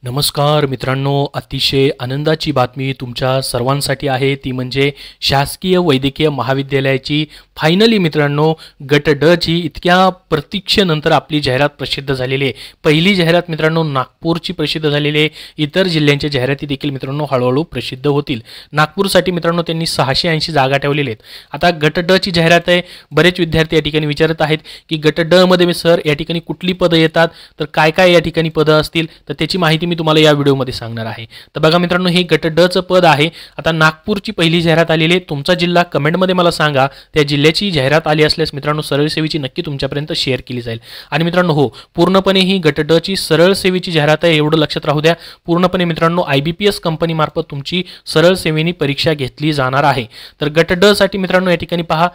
नमस्कार मित्रांनो, अतिशय आनंदाची बातमी तुमच्या सर्वांसाठी आहे ती म्हणजे शासकीय वैद्यकीय महाविद्यालयाची फायनली मित्रांनो गट ड ची इतक्या प्रतीक्षेनंतर आपली जाहिरात प्रसिद्ध झालेली आहे। पहिली जाहिरात मित्रांनो नागपूरची प्रसिद्ध झालेली आहे। इतर जिल्ह्यांच्या जाहिराती देखील मित्रांनो हळूहळू प्रसिद्ध होतील। नागपूरसाठी मित्रांनो त्यांनी 680 जागा ठेवलेल्या आहेत। आता गट ड ची जाहिरात आहे। बरेच विद्यार्थी या ठिकाणी विचारत आहेत की गट ड मध्ये सर या ठिकाणी कुठली पदं येतात, तर काय काय या ठिकाणी पदं असतील, तर त्याची माहिती मी तुम्हाला या व्हिडिओमध्ये सांगणार आहे। तर बघा मित्रांनो, हे गट ड चं पद आहे। आता नागपूरची पहिली जाहिरात आलेली आहे। तुमचा जिल्हा कमेंटमध्ये मला सांगा, त्या जिल्ह्याची जाहिरात आली असल्यास मित्रांनो सरळ सेवेची नक्की तुमच्यापर्यंत शेअर केली जाईल। आणि मित्रांनो हो, पूर्णपणे ही गट ड ची सरळ सेवेची जाहिरात आहे, एवढं लक्षात राहू द्या। पूर्णपणे मित्रांनो IBPS कंपनी मार्फत तुमची सरळ सेवेनी परीक्षा घेतली जाणार आहे। तर गट ड साठी मित्रांनो या ठिकाणी पहा,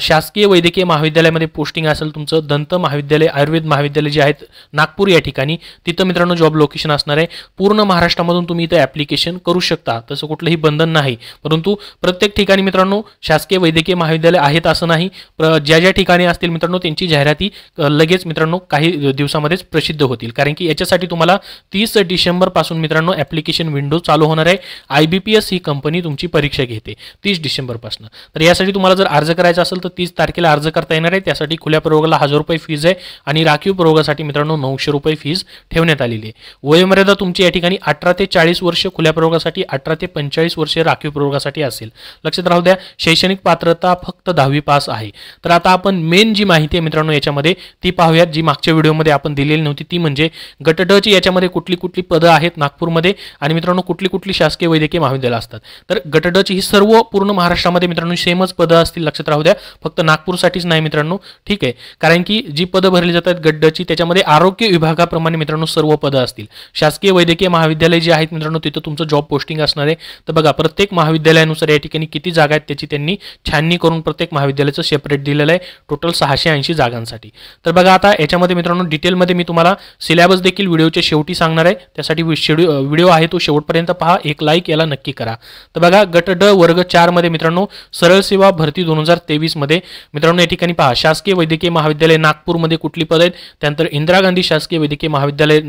शासकीय वैद्यकीय महाविद्यालयामध्ये पोस्टिंग असेल तुमचं दंत महाविद्यालय, आयुर्वेद महाविद्यालय जे आहेत नागपूर या ठिकाणी, तिथं मित्रांनो जॉब लोकेशन असणार आहे। पूर्ण महाराष्ट्रामधून तुम्ही इथे ॲप्लिकेशन करू शकता, तसं कुठलंही बंधन नाही। परंतु प्रत्येक ठिकाणी मित्रांनो शासकीय वैद्यकीय महाविद्यालय आहेत असं नाही। ज्या ज्या ठिकाणी असतील मित्रांनो त्यांची जाहिराती लगेच मित्रांनो काही दिवसामध्येच प्रसिद्ध होतील, कारण की याच्यासाठी तुम्हाला 30 डिसेंबर पासून मित्रांनो ॲप्लिकेशन विंडो चालू होणार आहे। IBPS ही कंपनी तुमची परीक्षा घेते 30 डिसेंबर पासून। तर यासाठी तुम्हाला जर अर्ज करायचा असेल तर 30 तारखेला अर्ज करता येणार आहे। त्यासाठी खुल्या प्रयोगाला 1000 रुपये फीज आहे आणि राखीव प्रयोगासाठी मित्रांनो 900 रुपये फीज ठेवण्यात आलेली आहे। वयोमर्यादा तुमची या ठिकाणी 18 ते 40 वर्ष खुल्या प्रयोगासाठी, 18 ते 45 वर्ष राखीव प्रयोगासाठी असेल। लक्षात राहू द्या, शैक्षणिक पात्रता फक्त 10वी पास आहे। तर आता आपण मेन जी माहिती आहे मित्रांनो याच्यामध्ये ती पाहूयात, जी मागच्या व्हिडिओमध्ये आपण दिलेली नव्हती, ती म्हणजे गट ड ची याच्यामध्ये कुठली कुठली पदं आहेत नागपूरमध्ये आणि मित्रांनो कुठली कुठली शासकीय वैद्यकीय महाविद्यालय असतात। तर गट ड ची ही सर्व पूर्ण महाराष्ट्रामध्ये मित्रांनो सेमच पदं असतील, लक्षात राहू द्या। फक्त नागपूरसाठीच नाही मित्रांनो, ठीक आहे, कारण की जी पदं भरली जातात गट ड ची त्याच्यामध्ये आरोग्य विभागाप्रमाणे मित्रांनो सर्व पदं असतील। शासकीय वैद्यकीय महाविद्यालय जे आहेत मित्रांनो तिथं तुमचं जॉब पोस्टिंग असणार आहे। तर बघा प्रत्येक महाविद्यालयानुसार या ठिकाणी किती जागा आहेत त्याची त्यांनी छाननी करून प्रत्येक महाविद्यालयाचं सेपरेट दिलेलं आहे, टोटल 680 जागांसाठी। तर बघा आता याच्यामध्ये मित्रांनो डिटेलमध्ये मी तुम्हाला सिलेबस देखील व्हिडिओच्या शेवटी सांगणार आहे, त्यासाठी व्हिडिओ आहे तो शेवटपर्यंत पहा, एक लाईक याला नक्की करा। तर बघा गट ड वर्ग 4 मध्ये मित्रांनो सरळ सेवा भरती 2023 मध्ये मित्रांनो या ठिकाणी पहा, शासकीय वैद्यकीय महाविद्यालय नागपूरमध्ये कुठली पद आहेत, त्यानंतर इंदिरा गांधी शासकीय वैद्यकीय महाविद्यालय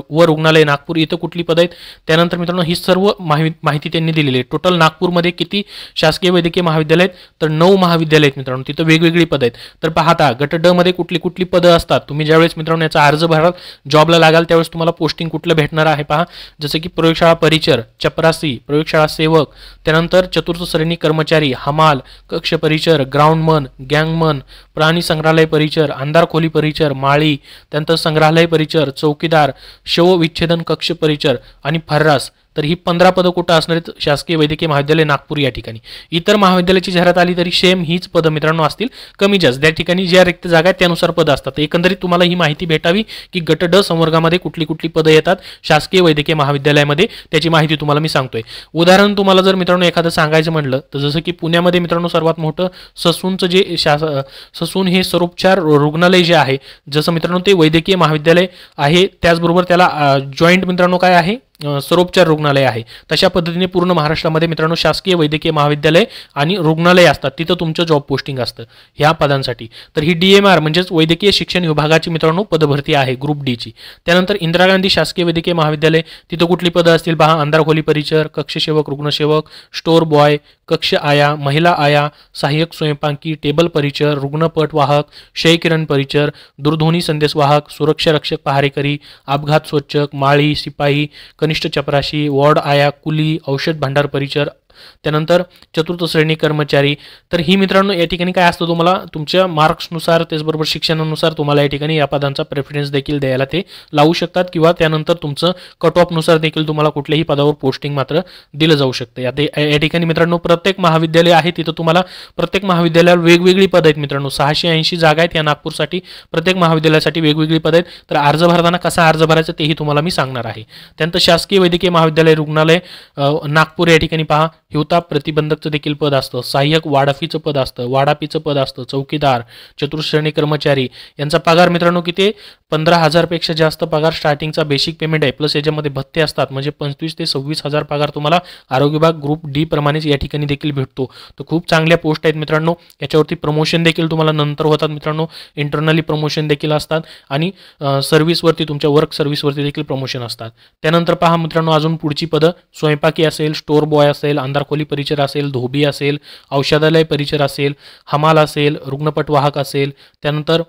व रुग्णालय नागपूर इथं कुठली पद आहेत, त्यानंतर मित्रांनो ही सर्व माहिती त्यांनी दिलेली आहे। टोटल नागपूरमध्ये किती शासकीय वैद्यकीय महाविद्यालय आहेत, तर 9 महाविद्यालय आहेत मित्रांनो, तिथं वेगवेगळी पद आहेत। तर पाहता गट ड मध्ये कुठली कुठली पदं असतात, तुम्ही ज्यावेळेस मित्रांनो याचा अर्ज भराल, जॉबला लागाल, त्यावेळेस तुम्हाला पोस्टिंग कुठलं भेटणार आहे पहा, जसं की प्रयोगशाळा परिचर, चपरासी, प्रयोगशाळा सेवक, त्यानंतर चतुर्थ श्रेणी कर्मचारी, हमाल, कक्ष परिचर, ग्राउंडमन, गँगमन, प्राणी संग्रहालय परिचर, अंधार खोली परिचर, माळी, त्यानंतर संग्रहालय परिचर, चौकीदार, शवविच्छेदन कक्ष परिचर आणि फर्रास। तर ही 15 पदं कुठं असणार आहेत, शासकीय वैद्यकीय महाविद्यालय नागपूर या ठिकाणी। इतर महाविद्यालयाची जाहिरात आली तरी सेम हीच पदं मित्रांनो असतील, कमी जास्त त्या ठिकाणी ज्या रिक्त जागा आहेत त्यानुसार पदं असतात। एकंदरीत तुम्हाला ही माहिती भेटावी की गट ड संवर्गामध्ये कुठली कुठली पदं येतात शासकीय वैद्यकीय महाविद्यालयामध्ये, त्याची माहिती तुम्हाला मी सांगतोय। उदाहरण तुम्हाला जर मित्रांनो एखादं सांगायचं म्हटलं तर जसं की पुण्यामध्ये मित्रांनो सर्वात मोठं ससूनचं जे ससून हे सर्वोपचार रुग्णालय जे आहे, जसं मित्रांनो ते वैद्यकीय महाविद्यालय आहे, त्याचबरोबर त्याला जॉईंट मित्रांनो काय आहे, सर्वोपचार रुग्णालय आहे। तशा पद्धतीने पूर्ण महाराष्ट्रामध्ये मित्रांनो शासकीय वैद्यकीय महाविद्यालय आणि रुग्णालय असतात, तिथं तुमचं जॉब पोस्टिंग असतं ह्या पदांसाठी। तर ही DMR म्हणजेच वैद्यकीय शिक्षण विभागाची मित्रांनो पदभरती आहे, ग्रुप डी ची। त्यानंतर इंदिरा गांधी शासकीय वैद्यकीय महाविद्यालय, तिथं कुठली पदं असतील पहा, अंधार खोली परिचर, कक्षसेवक, रुग्णसेवक, स्टोर बॉय, कक्ष आया, महिला आया, सहाय्यक स्वयंपाकी, टेबल परिचर, रुग्णपट वाहक, क्षयकिरण परिचर, दूरध्वनी संदेश वाहक, सुरक्षा रक्षक पहारेकरी, अपघात स्वच्छक, माळी, शिपाई, कनिष्ठ चपराशी, वॉर्ड आया, कुली, औषध भांडार परिचर, त्यानंतर चतुर्थ श्रेणी कर्मचारी। तर ही मित्रांनो या ठिकाणी काय असतं, तुम्हाला तुमच्या मार्क्सनुसार त्याचबरोबर शिक्षणानुसार तुम्हाला या ठिकाणी या पदांचा प्रेफरन्स देखील द्यायला ते लावू शकतात, किंवा त्यानंतर तुमचं कट ऑफ नुसार देखील तुम्हाला कुठल्याही पदावर पोस्टिंग मात्र दिलं जाऊ शकतं। या ठिकाणी मित्रांनो प्रत्येक महाविद्यालय आहे तिथं तुम्हाला प्रत्येक महाविद्यालयावर वेगवेगळी पदं आहेत मित्रांनो, 680 जागा आहेत या नागपूरसाठी, प्रत्येक महाविद्यालयासाठी वेगवेगळी पदं आहेत। तर अर्ज भरताना कसा अर्ज भरायचा तेही तुम्हाला मी सांगणार आहे। त्यानंतर शासकीय वैद्यकीय महाविद्यालय रुग्णालय नागपूर या ठिकाणी पहा, हिवताप प्रतिबंधकचं देखील पद असतं, सहाय्यक वाडाफीचं पद असतं, वाडापीचं पद असतं, चौकीदार, चतुर्थ श्रेणी कर्मचारी यांचा पगार मित्रांनो किती, 15,000 पेक्षा जास्त पगार स्टार्टिंगचा बेसिक पेमेंट आहे, प्लस याच्यामध्ये भत्ते असतात, म्हणजे 25 ते 26,000 पगार तुम्हाला आरोग्य विभाग ग्रुप डी प्रमाणेच या ठिकाणी देखील भेटतो. तर खूप चांगल्या पोस्ट आहेत मित्रांनो. याच्यावरती प्रमोशन देखील तुम्हाला नंतर होतात मित्रांनो. इंटरनली प्रमोशन देखील असतात आणि सर्व्हिसवरती तुमच्या वर्क सर्व्हिसवरती देखील प्रमोशन असतात. त्यानंतर पहा मित्रांनो, अजून पुढची पदं स्वयंपाकी असेल, स्टोअर बॉय असेल, अंधारखोली परिचर असेल, धोबी असेल, औषधालय परिचर असेल, हमाल असेल, रुग्णपट वाहक असेल, त्यानंतर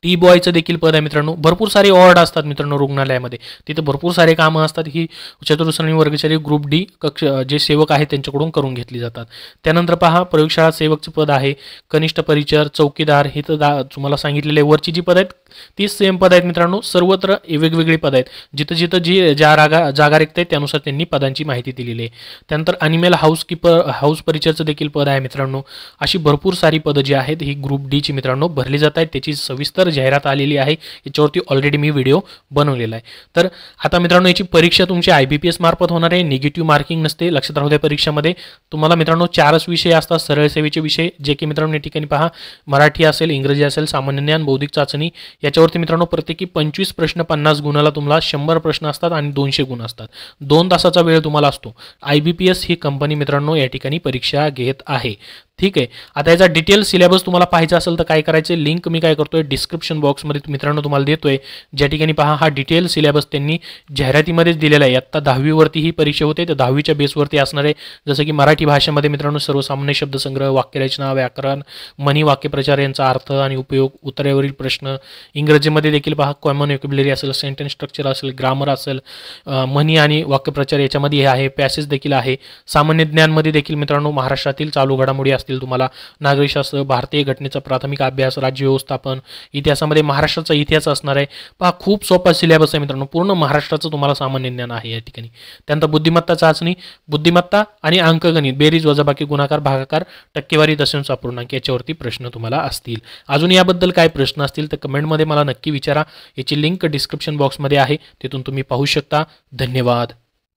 टी बॉयचं देखील पद आहे मित्रांनो. भरपूर सारे वॉर्ड असतात मित्रांनो रुग्णालयामध्ये, तिथे भरपूर सारे कामं असतात. ही चतुर्श्रेणी वर्गचारी ग्रुप डी कक्ष जे सेवक आहेत त्यांच्याकडून करून घेतली जातात. त्यानंतर पहा प्रयोगशाळा सेवकचं पद आहे, कनिष्ठ परिचर, चौकीदार, हे तर तुम्हाला सांगितलेले वरची जी पद आहेत तीच सेम पद आहेत मित्रांनो. सर्वत्र वेगवेगळी पद आहेत, जिथं जिथं जी जागा रिक्त आहेत त्यानुसार त्यांनी पदांची माहिती दिलेली आहे. त्यानंतर अॅनिमल हाऊस परिचरचं देखील पद आहे मित्रांनो. अशी भरपूर सारी पदं जी आहेत ही ग्रुप डीची मित्रांनो भरली जात आहेत. त्याची सविस्तर जाहिरात आलेली आहे, याच्यावरती ऑलरेडी मी व्हिडिओ बनवलेला आहे. तर आता मित्रांनो याची परीक्षा तुमची IBPS मार्फत होणार आहे. निगेटिव्ह मार्किंग नसते, लक्षात राहू द्या. परीक्षेमध्ये तुम्हाला मित्रांनो 4च विषय असतात सरळ सेवेचे विषय, जे की मित्रांनो या ठिकाणी पहा मराठी असेल, इंग्रजी असेल, सामान्य ज्ञान, बौद्धिक चाचणी. याच्यावरती मित्रांनो प्रत्येकी 25 प्रश्न, 50 गुणाला तुम्हाला 100 प्रश्न असतात आणि 200 गुण असतात. 2 तासाचा वेळ तुम्हाला असतो. IBPS ही कंपनी मित्रांनो या ठिकाणी परीक्षा घेत आहे. ठीक आहे. आता याचा डिटेल सिलेबस तुम्हाला पाहायचा असेल तर काय करायचं, लिंक मी काय करतोय डिस्क्रिप्शन बॉक्समध्ये मित्रांनो तुम्हाला देतोय, ज्या ठिकाणी पहा हा डिटेल सिलेबस त्यांनी जाहिरातीमध्येच दिलेला आहे. आता 10वी वरती ही परीक्षा होते, तर 10वीच्या बेसवरती असणार आहे. जसं की मराठी भाषेमध्ये मित्रांनो सर्वसामान्य शब्दसंग्रह, वाक्यरचना, व्याकरण, म्हणी, वाक्यप्रचार यांचा अर्थ आणि उपयोग, उत्तरेवरील प्रश्न. इंग्रजीमध्ये देखील पहा कॉमन व्होकॅब्युलरी असेल, सेंटेन्स स्ट्रक्चर असेल, ग्रामर असेल, म्हणी आणि वाक्यप्रचार याच्यामध्ये हे आहे. पॅसेज देखील आहे. सामान्य ज्ञानमध्ये देखील मित्रांनो महाराष्ट्रातील चालू घडामोडी असतील, तुम्हाला नागरिकशास्त्र, भारतीय घटनेचा प्राथमिक अभ्यास, राज्य व्यवस्थापन, इतिहासामध्ये महाराष्ट्राचा इतिहास असणार आहे. पहा खूप सोपा सिलेबस आहे मित्रांनो. पूर्ण महाराष्ट्राचं तुम्हाला सामान्य ज्ञान आहे या ठिकाणी. त्यानंतर बुद्धिमत्ता चाचणी, बुद्धिमत्ता आणि अंकगणित, बेरीज, वजाबाकी, गुणाकार, भागाकार, टक्केवारी, दशांश अपूर्णांक याच्यावरती प्रश्न तुम्हाला असतील. अजून याबद्दल काय प्रश्न असतील तर कमेंटमध्ये मला नक्की विचारा. याची लिंक डिस्क्रिप्शन बॉक्समध्ये आहे, तिथून तुम्ही पाहू शकता. धन्यवाद.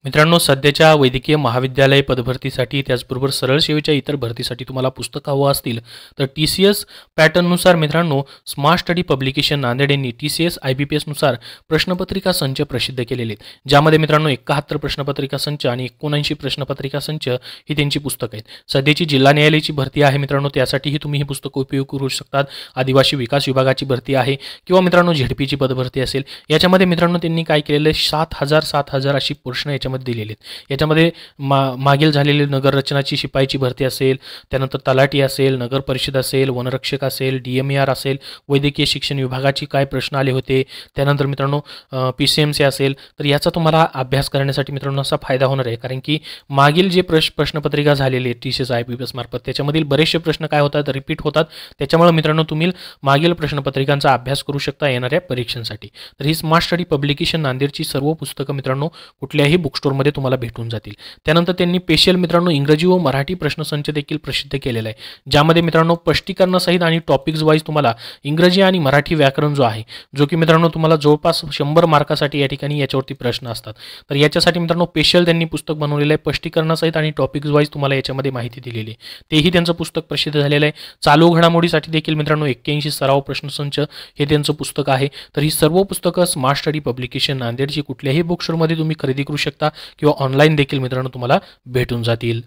मित्रांनो, सध्याच्या वैद्यकीय महाविद्यालय पदभरतीसाठी त्याचबरोबर सरळ सेवेच्या इतर भरतीसाठी तुम्हाला पुस्तकं हवं असतील तर TCS पॅटर्ननुसार मित्रांनो स्मार्ट स्टडी पब्लिकेशन नांदेड यांनी TCS IBPS नुसार प्रश्नपत्रिका संच प्रसिद्ध केलेले आहेत, ज्यामध्ये मित्रांनो 71 प्रश्नपत्रिका संच आणि 79 प्रश्नपत्रिका संच ही त्यांची पुस्तकं आहेत. सध्याची जिल्हा न्यायालयाची भरती आहे मित्रांनो, त्यासाठीही तुम्ही ही पुस्तकं उपयोग करू शकतात. आदिवासी विकास विभागाची भरती आहे किंवा मित्रांनो ZPची पदभरती असेल. याच्यामध्ये मित्रांनो त्यांनी काय केलेलं आहे 7,000 अशी प्रश्न याच्यामध्ये दिलेले आहेत. याच्यामध्ये मागील झालेली नगररचनाची शिपाईची भरती असेल, त्यानंतर तलाठी असेल, नगर परिषद असेल, वनरक्षक असेल, DMER असेल, वैद्यकीय शिक्षण विभागाची काय प्रश्न आले होते, त्यानंतर मित्रांनो PCMC असेल. तर याचा तुम्हाला अभ्यास करण्यासाठी मित्रांनो असा फायदा होणार आहे, कारण की मागील जे प्रश्नपत्रिका झालेली आहे TCS IBPS मार्फत त्याच्यामधील बरेचसे प्रश्न काय होतात रिपीट होतात. त्याच्यामुळे मित्रांनो तुम्ही मागील प्रश्नपत्रिकांचा अभ्यास करू शकता येणाऱ्या परीक्षांसाठी. तर ही स्मार्ट स्टडी पब्लिकेशन नांदेडची सर्व पुस्तकं मित्रांनो कुठल्याही बुक स्टोअरमध्ये तुम्हाला भेटून जातील. त्यानंतर त्यांनी स्पेशल मित्रांनो इंग्रजी व मराठी प्रश्नसंच देखील प्रसिद्ध केलेला आहे, ज्यामध्ये मित्रांनो स्पष्टीकरणासहित आणि टॉपिक्स वाईज तुम्हाला इंग्रजी आणि मराठी व्याकरण जो आहे, जो की मित्रांनो तुम्हाला जवळपास 100 मार्कासाठी या ठिकाणी याच्यावरती प्रश्न असतात. तर याच्यासाठी मित्रांनो स्पेशल त्यांनी पुस्तक बनवलेलं आहे, स्पष्टीकरणासहित आणि टॉपिक्स वाईज तुम्हाला याच्यामध्ये माहिती दिलेली आहे. तेही त्यांचं पुस्तक प्रसिद्ध झालेलं आहे. चालू घडामोडीसाठी देखील मित्रांनो 81 सराव प्रश्नसंच हे त्यांचं पुस्तक आहे. तर ही सर्व पुस्तकं स्मार्ट स्टडी पब्लिकेशन नांदेडची कुठल्याही बुक स्टोअरमध्ये तुम्ही खरेदी करू शकता किंवा ऑनलाईन देखील मित्रांनो तुम्हाला भेटून जातील.